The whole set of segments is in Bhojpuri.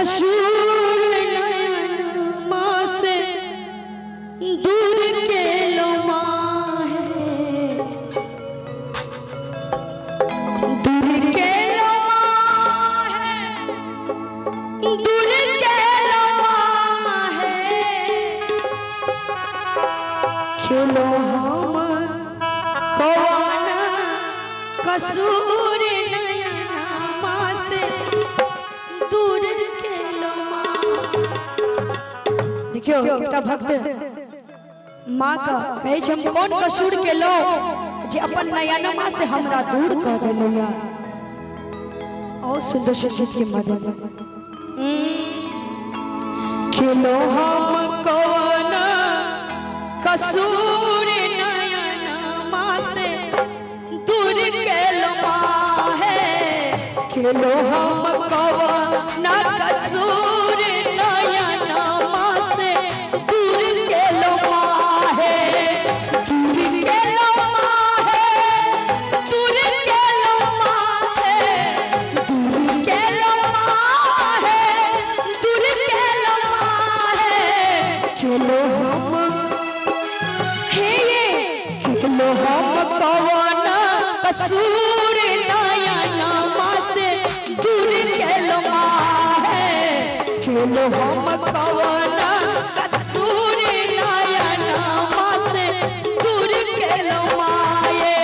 कसूर नयन माँ से दूर के लो माँ है, दूर के लो माँ है, दूर के लो माँ है। खेलो हम कौन कसूर नयन माँ से दूर के लो माँ। देखियो एकटा भक्त माँ का कहे हम कौन कसूर के लो जे अपन नयन माँ से हमरा दूर कर देलो यार। और सुंदर से गीत के माध्यम खेलो हम कौन कसूर नयन माँ से दूर के लो माँ है। खेलो हम कौन कसूर नयन माँ से दूर के लो माँ है, दूर के लो माँ है, दूर के लो माँ है, दूर के लो माँ है, दूर के लो माँ है। खेलो हम हे ये खेलो हम कौन कसूर नयन माँ से दूर के लो माँ है। खेलो हम कौन कसूर नयन माँ से दूर के लो माँ ये।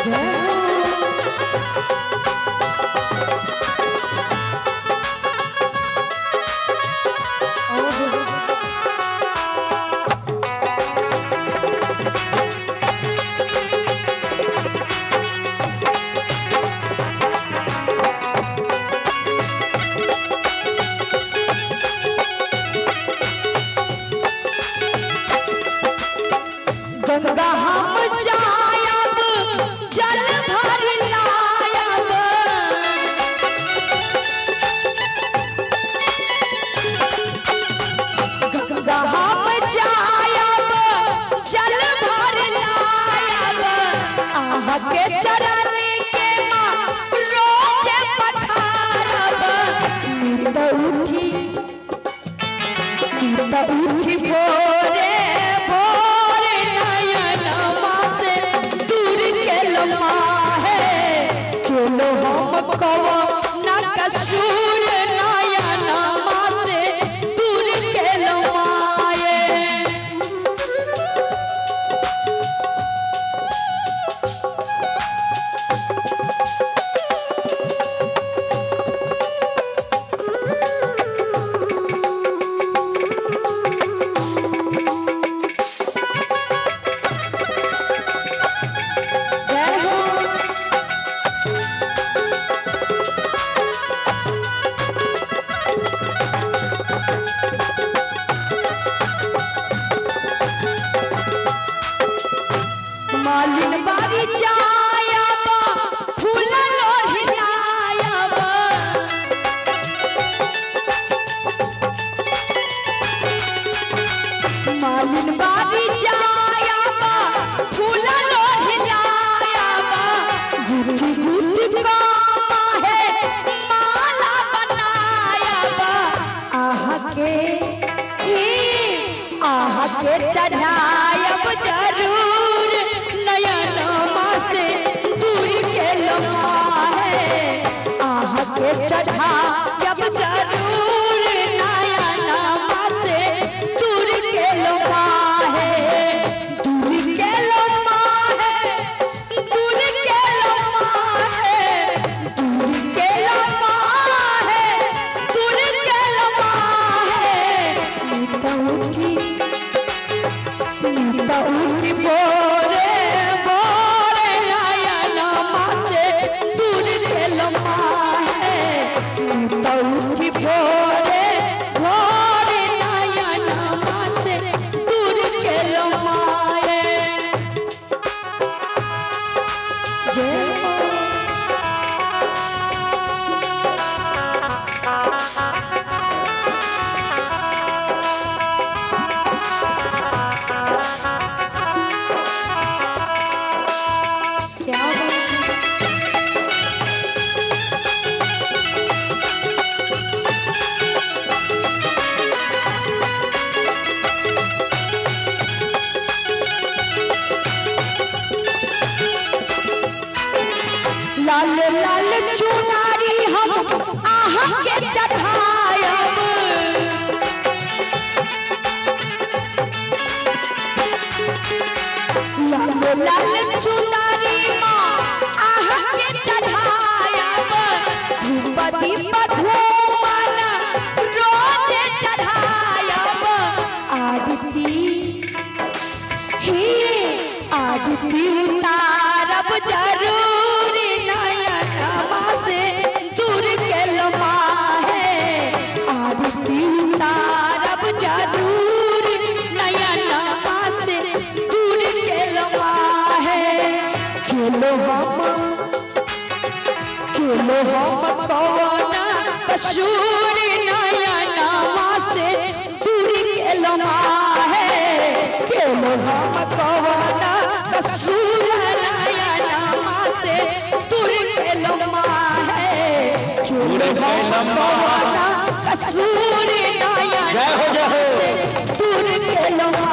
जय हो गंगा हम जायब जल भर लायब, गंगा हम जायब जल भर लायब। आह के चरण के माँ रोज पधारब। नींद उठी भोरे भोरे नयन माँ से दूर के लो माँ है। खेलो हम कौन कसूर नयन माँ से दूर के लो माँ ये। जय हो मालिन बारी जायब फूल लोहिलायब। मालिन बारी जायब फूल लोहिलायब। गुथी गुथी काम है माला बनायब। आह के चढ़ायब जरूर नयन माँ से दूर के लो माँ है। आह के चढ़ायब जरूर नयन माँ से दूर के लो माँ है, दूर के लो माँ है, दूर के लो माँ है, दूर के लो माँ है, दूर के लो माँ है। नींद उठी भोरे भोरे नयन माँ से दूर के लो माँ है। नींद उठी भोरे भोरे नयन माँ से दूर के लो माँ ये। जय हो लाल लाल चुनारी हम आह के चढ़ायब लाल लाल चुनारी माँ आह के चढ़ायब धूप दीप धूमन रोज चढ़ायब आरती हे आरती उतारब जरूर नयनमा से दूर के लम्हा है आरती उतारब जरूर नयनमा से दूर के लम्हा है खेलो हम कौन कसूर नयनमा से दूर के लम्हा है खेलो हम कौन कसूर नयनमा से दूर के लम्हा है खेलो हम कौन कसूर नयनमा से दूर के लम्हा